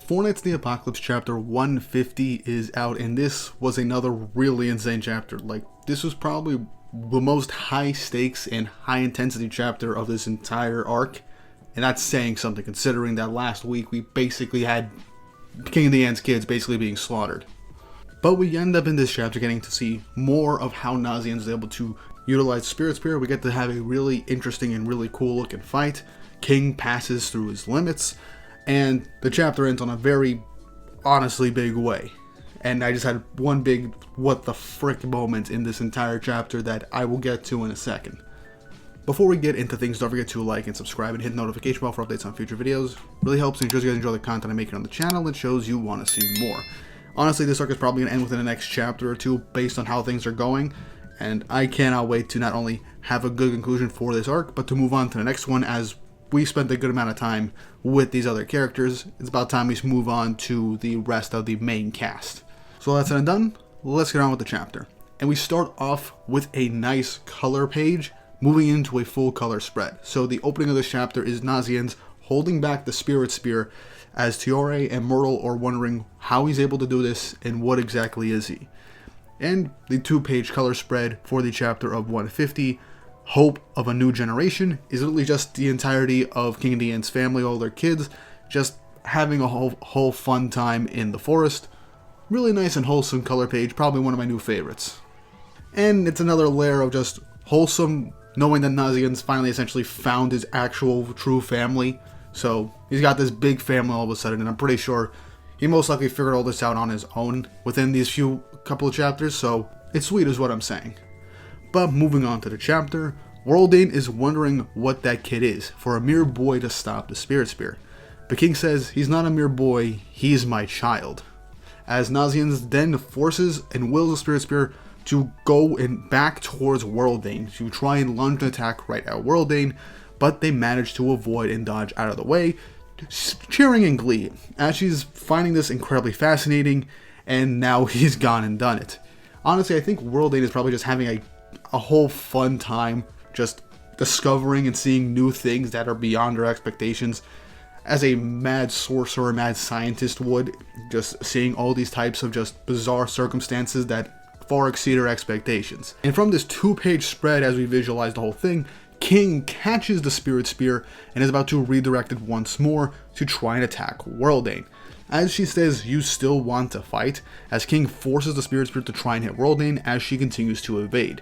Four Nights in the Apocalypse chapter 150 is out, and this was another really insane chapter. Like, this was probably the most high stakes and high intensity chapter of this entire arc. And that's saying something, considering that last week we basically had King of the Ants kids basically being slaughtered. But we end up in this chapter getting to see more of how Nasiens is able to utilize Spirit Spear. We get to have a really interesting and really cool looking fight. King passes through his limits, and the chapter ends on a very, honestly, big way. And I just had one big what the frick moment in this entire chapter that I will get to in a second. Before we get into things, don't forget to like and subscribe and hit the notification bell for updates on future videos. Really helps and ensures you guys enjoy the content I make on the channel and shows you want to see more. Honestly, this arc is probably going to end within the next chapter or two based on how things are going. And I cannot wait to not only have a good conclusion for this arc, but to move on to the next one. As we spent a good amount of time with these other characters, it's about time we move on to the rest of the main cast. So that's it and done, let's get on with the chapter. And we start off with a nice color page, moving into a full color spread. So the opening of this chapter is Nasiens holding back the Spirit Spear, as Tiore and Myrtle are wondering how he's able to do this and what exactly is he. And the 2-page color spread for the chapter of 150, Hope of a New Generation, is literally just the entirety of King of the Ants' family, all their kids, just having a whole fun time in the forest. Really nice and wholesome color page, probably one of my new favorites. And it's another layer of just wholesome, knowing that Nasiens finally essentially found his actual true family. So he's got this big family all of a sudden, and I'm pretty sure he most likely figured all this out on his own within these couple of chapters, so it's sweet is what I'm saying. But moving on to the chapter, Worldane is wondering what that kid is, for a mere boy to stop the Spirit Spear. But King says he's not a mere boy, he's my child. As Nasiens then forces and wills the Spirit Spear to go back towards Worldane to try and launch an attack right at Worldane, but they manage to avoid and dodge out of the way, cheering in glee as she's finding this incredibly fascinating, and now he's gone and done it. Honestly, I think Worldane is probably just having a whole fun time just discovering and seeing new things that are beyond her expectations, as a mad sorcerer, mad scientist would, just seeing all these types of just bizarre circumstances that far exceed her expectations. And from this 2-page spread, as we visualize the whole thing, King catches the Spirit Spear and is about to redirect it once more to try and attack Worldane. As she says, "You still want to fight?" as King forces the Spirit Spear to try and hit Worldane as she continues to evade.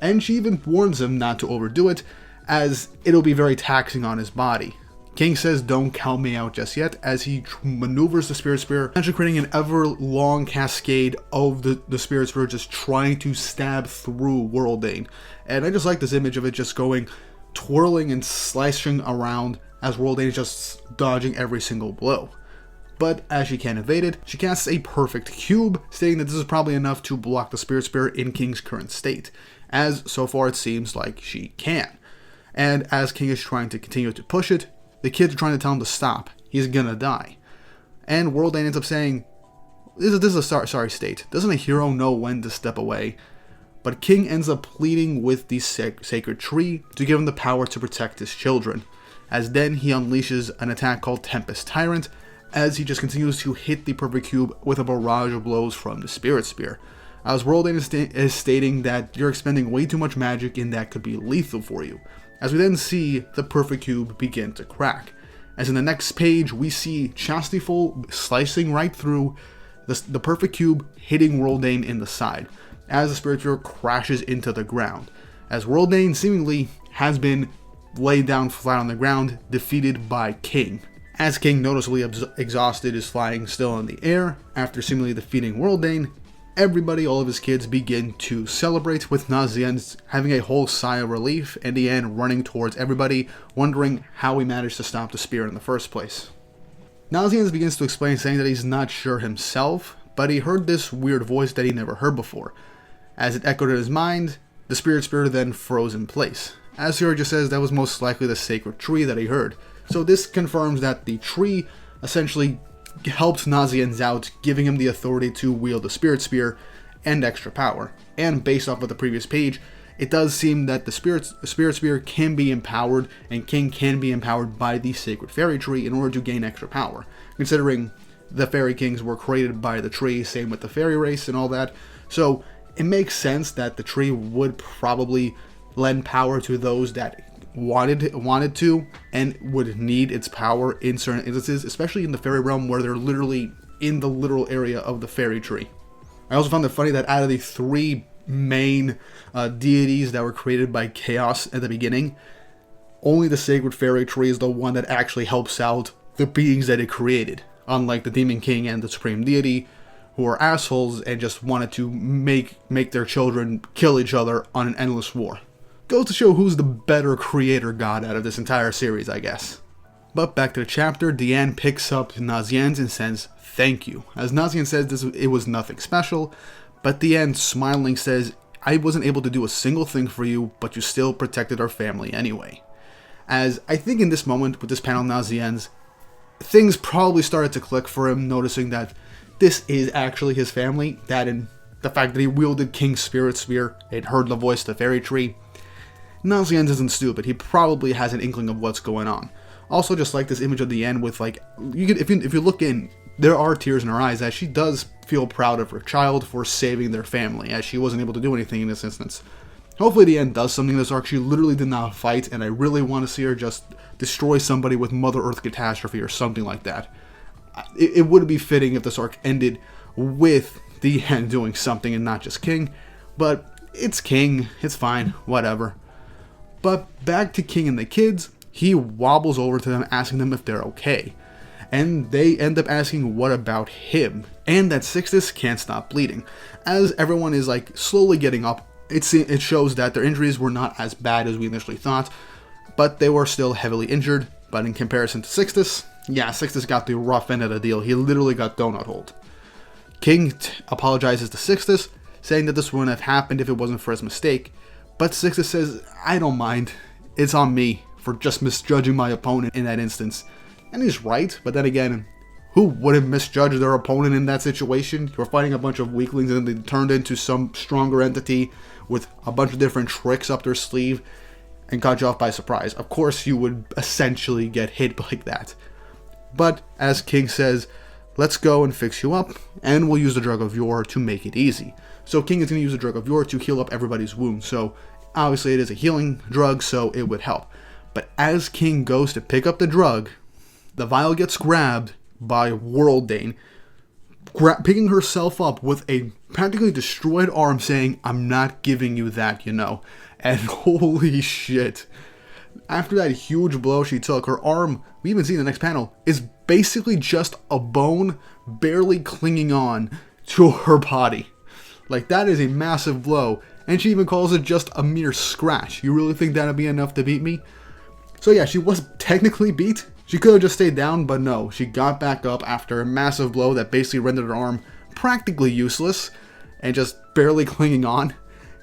And she even warns him not to overdo it, as it'll be very taxing on his body. King says, "Don't count me out just yet," as he maneuvers the Spirit Spear, actually creating an ever-long cascade of the Spirit Spear just trying to stab through Worldane. And I just like this image of it just going, twirling and slicing around as Worldane is just dodging every single blow. But as she can't evade it, she casts a perfect cube, stating that this is probably enough to block the Spirit Spear in King's current state, as so far it seems like she can. And as King is trying to continue to push it, the kids are trying to tell him to stop. He's gonna die. And Worldane ends up saying, this is a sorry state. Doesn't a hero know when to step away? But King ends up pleading with the sacred tree to give him the power to protect his children, as then he unleashes an attack called Tempest Tyrant, as he just continues to hit the perfect cube with a barrage of blows from the Spirit Spear. As Worldane is stating that you're expending way too much magic and that could be lethal for you. As we then see the perfect cube begin to crack. As in the next page, we see Chastieful slicing right through the perfect cube, hitting Worldane in the side, as the Spirit Spear crashes into the ground. As Worldane seemingly has been laid down flat on the ground, defeated by King. As King, noticeably exhausted, is flying still in the air after seemingly defeating Worldane, everybody, all of his kids, begin to celebrate, with Nasiens having a whole sigh of relief, and Diane running towards everybody, wondering how he managed to stop the spear in the first place. Nasiens begins to explain, saying that he's not sure himself, but he heard this weird voice that he never heard before. As it echoed in his mind, the Spirit Spear then froze in place. As Tiore just says, that was most likely the sacred tree that he heard. So this confirms that the tree essentially helped Nasiens out, giving him the authority to wield the Spirit Spear and extra power. And based off of the previous page, it does seem that the Spirit Spear can be empowered, and King can be empowered by the Sacred Fairy Tree in order to gain extra power. considering the fairy kings were created by the tree, same with the fairy race and all that. So it makes sense that the tree would probably lend power to those that wanted to and would need its power in certain instances, especially in the fairy realm where they're literally in the literal area of the fairy tree. I also found it funny that out of the 3 main deities that were created by chaos at the beginning, only the sacred fairy tree is the one that actually helps out the beings that it created, unlike the demon king and the supreme deity, who are assholes and just wanted to make their children kill each other on an endless war. Goes to show who's the better creator god out of this entire series, I guess. But back to the chapter, Diane picks up Nasiens and says, "Thank you." As Nasiens says it was nothing special, but Diane, smiling, says, "I wasn't able to do a single thing for you, but you still protected our family anyway." As I think in this moment, with this panel Nasiens, things probably started to click for him, noticing that this is actually his family, that and the fact that he wielded King's Spirit Spear and heard the voice of the fairy tree. Nasiens isn't stupid, he probably has an inkling of what's going on. Also, just like this image of the end with, like, if you look in, there are tears in her eyes, as she does feel proud of her child for saving their family, as she wasn't able to do anything in this instance. Hopefully the end does something in this arc. She literally did not fight, and I really want to see her just destroy somebody with Mother Earth catastrophe or something like that. It would be fitting if this arc ended with the end doing something and not just King, but it's King, it's fine, whatever. But back to King and the kids, he wobbles over to them asking them if they're okay. And they end up asking what about him, and that Sixtus can't stop bleeding. As everyone is like slowly getting up, it shows that their injuries were not as bad as we initially thought, but they were still heavily injured. But in comparison to Sixtus, yeah, Sixtus got the rough end of the deal. He literally got donut holed. King apologizes to Sixtus, saying that this wouldn't have happened if it wasn't for his mistake, but Sixtus says, "I don't mind, it's on me for just misjudging my opponent in that instance." And he's right, but then again, who wouldn't misjudge their opponent in that situation? You're fighting a bunch of weaklings and they turned into some stronger entity with a bunch of different tricks up their sleeve and caught you off by surprise. Of course you would essentially get hit like that. But as King says, let's go and fix you up, and we'll use the drug of yore to make it easy. So King is going to use the drug of yore to heal up everybody's wounds. So obviously it is a healing drug, so it would help. But as King goes to pick up the drug, the vial gets grabbed by Worlddane, picking herself up with a practically destroyed arm, saying, "I'm not giving you that, you know." And holy shit. After that huge blow she took, her arm, we even see in the next panel, is basically just a bone barely clinging on to her body. Like, that is a massive blow, and she even calls it just a mere scratch. You really think that'd be enough to beat me? So yeah, she was technically beat. She could have just stayed down, but no, she got back up after a massive blow that basically rendered her arm practically useless and just barely clinging on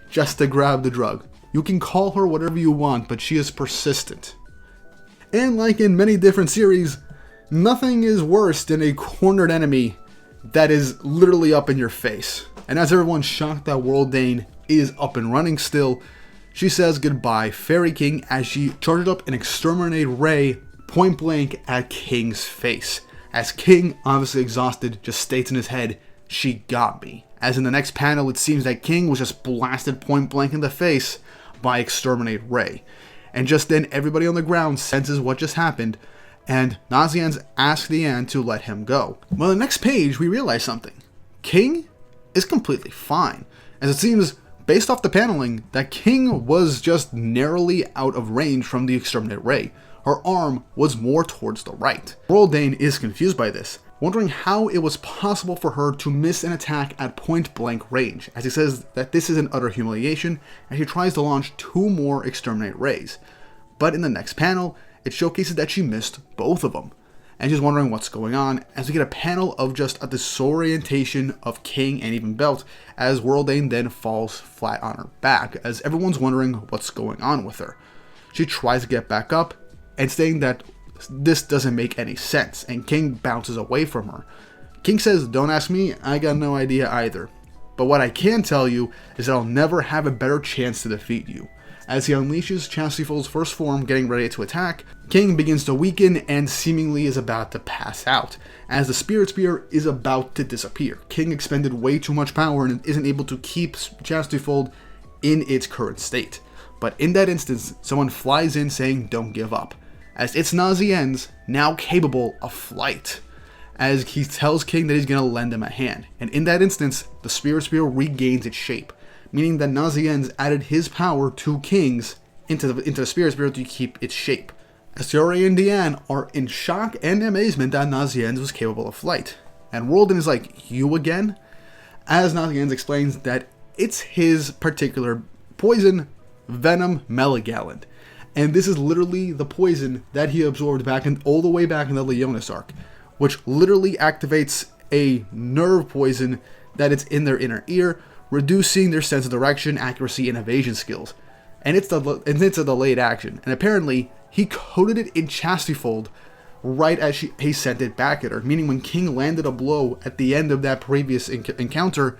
just to grab the drug. You can call her whatever you want, but she is persistent. And like in many different series, nothing is worse than a cornered enemy that is literally up in your face. And as everyone's shocked that Worlddane is up and running still, she says goodbye, Fairy King, as she charges up an exterminate ray point blank at King's face. As King, obviously exhausted, just states in his head, "She got me." As in the next panel, it seems that King was just blasted point blank in the face by exterminate ray. And just then, everybody on the ground senses what just happened, and Nasiens asks Diane to let him go. Well, the next page, we realize something. King is completely fine, as it seems, based off the paneling, that King was just narrowly out of range from the exterminate ray. Her arm was more towards the right. Worlddane is confused by this, wondering how it was possible for her to miss an attack at point blank range, as he says that this is an utter humiliation, and she tries to launch 2 more exterminate rays. But in the next panel, it showcases that she missed both of them, and she's wondering what's going on, as we get a panel of just a disorientation of King and even Belt, as Worlddane then falls flat on her back, as everyone's wondering what's going on with her. She tries to get back up, and saying that this doesn't make any sense, and King bounces away from her. King says, "Don't ask me, I got no idea either. But what I can tell you is that I'll never have a better chance to defeat you." As he unleashes Chastifold's first form, getting ready to attack, King begins to weaken and seemingly is about to pass out. As the Spirit Spear is about to disappear, King expended way too much power and isn't able to keep Chastifold in its current state. But in that instance, someone flies in saying don't give up, as it's Nasiens, now capable of flight, as he tells King that he's going to lend him a hand. And in that instance, the Spirit Spear regains its shape, meaning that Nasiens added his power to King's into the Spirit Spear to keep its shape. As Tiore and Diane are in shock and amazement that Nasiens was capable of flight. And Worlden is like, you again? As Nasiens explains that it's his particular poison, Venom Meligaland. And this is literally the poison that he absorbed all the way back in the Leonis arc, which literally activates a nerve poison that is in their inner ear, reducing their sense of direction, accuracy, and evasion skills. And it's a delayed action. And apparently, he coated it in Chastifold right as he sent it back at her, meaning when King landed a blow at the end of that previous encounter,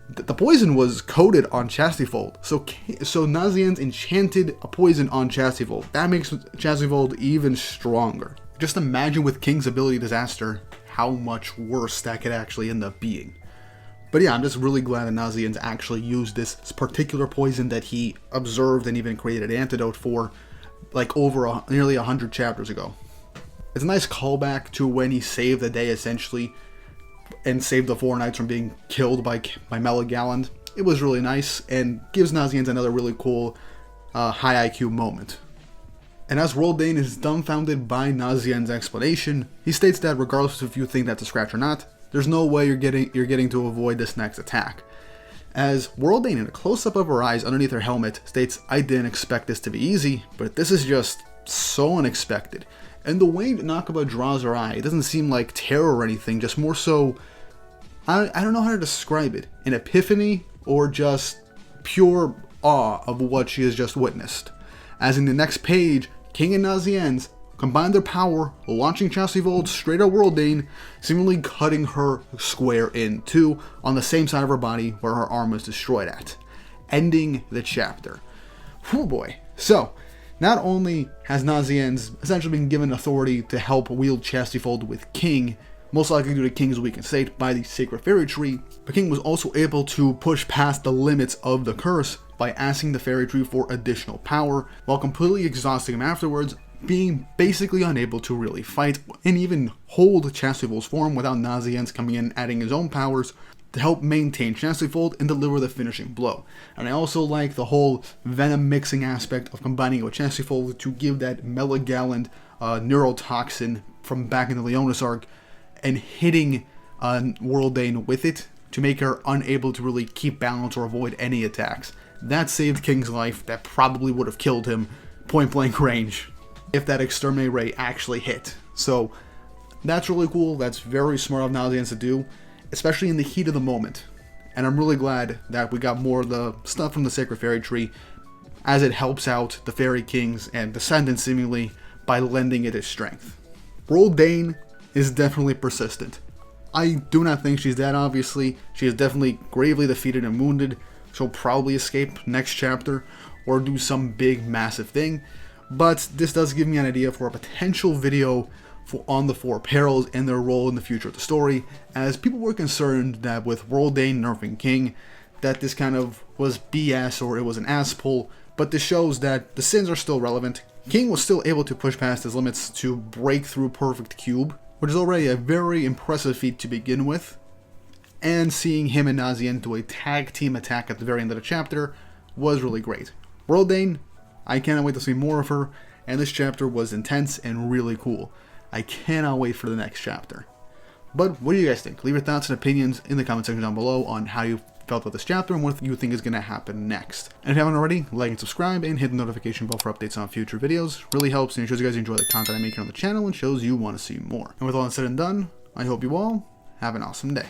the poison was coated on Chastifold. So Nasiens enchanted a poison on Chastifold. That makes Chastifold even stronger. Just imagine with King's ability disaster, how much worse that could actually end up being. But yeah, I'm just really glad that Nasiens actually used this particular poison that he observed and even created an antidote for, like nearly 100 chapters ago. It's a nice callback to when he saved the day essentially, and saved the 4 knights from being killed by Meligaland. It was really nice and gives Nasiens another really cool high IQ moment. And as Worlden is dumbfounded by Nasiens' explanation, he states that regardless if you think that's a scratch or not, there's no way you're getting to avoid this next attack. As Worlden, in a close-up of her eyes underneath her helmet, states, I didn't expect this to be easy, but this is just so unexpected. And the way Nakaba draws her eye, it doesn't seem like terror or anything, just more so, I don't know how to describe it, an epiphany or just pure awe of what she has just witnessed. As in the next page, King and Nasiens combine their power, launching Chastifold straight at Worlden, seemingly cutting her square in two on the same side of her body where her arm was destroyed at, ending the chapter. Whew boy. So, not only has Nasiens essentially been given authority to help wield Chastifold with King, most likely due to King's weakened state by the Sacred Fairy Tree, but King was also able to push past the limits of the curse by asking the Fairy Tree for additional power, while completely exhausting him afterwards, being basically unable to really fight and even hold Chastifold's form without Nasiens coming in adding his own powers to help maintain Chastifold and deliver the finishing blow. And I also like the whole venom mixing aspect of combining it with Chastifold to give that Meligaland neurotoxin from back in the Leonis arc and hitting Worlden with it to make her unable to really keep balance or avoid any attacks. That saved King's life. That probably would have killed him point blank range if that exterminate ray actually hit. So that's really cool. That's very smart of Nasiens to do, especially in the heat of the moment. And I'm really glad that we got more of the stuff from the Sacred Fairy Tree as it helps out the Fairy Kings and Descendants seemingly by lending it its strength. Worlden is definitely persistent. I do not think she's dead, obviously. She is definitely gravely defeated and wounded. She'll probably escape next chapter or do some big massive thing. But this does give me an idea for a potential video on the 4 perils and their role in the future of the story, as people were concerned that with Worlden nerfing King, that this kind of was BS or it was an ass pull, but this shows that the sins are still relevant. King was still able to push past his limits to break through Perfect Cube, which is already a very impressive feat to begin with, and seeing him and Nasiens do a tag team attack at the very end of the chapter was really great. Worlden, I cannot wait to see more of her, and this chapter was intense and really cool. I cannot wait for the next chapter. But what do you guys think? Leave your thoughts and opinions in the comment section down below on how you felt about this chapter and what you think is going to happen next. And if you haven't already, like and subscribe and hit the notification bell for updates on future videos. Really helps and it shows you guys enjoy the content I make here on the channel and shows you want to see more. And with all that said and done, I hope you all have an awesome day.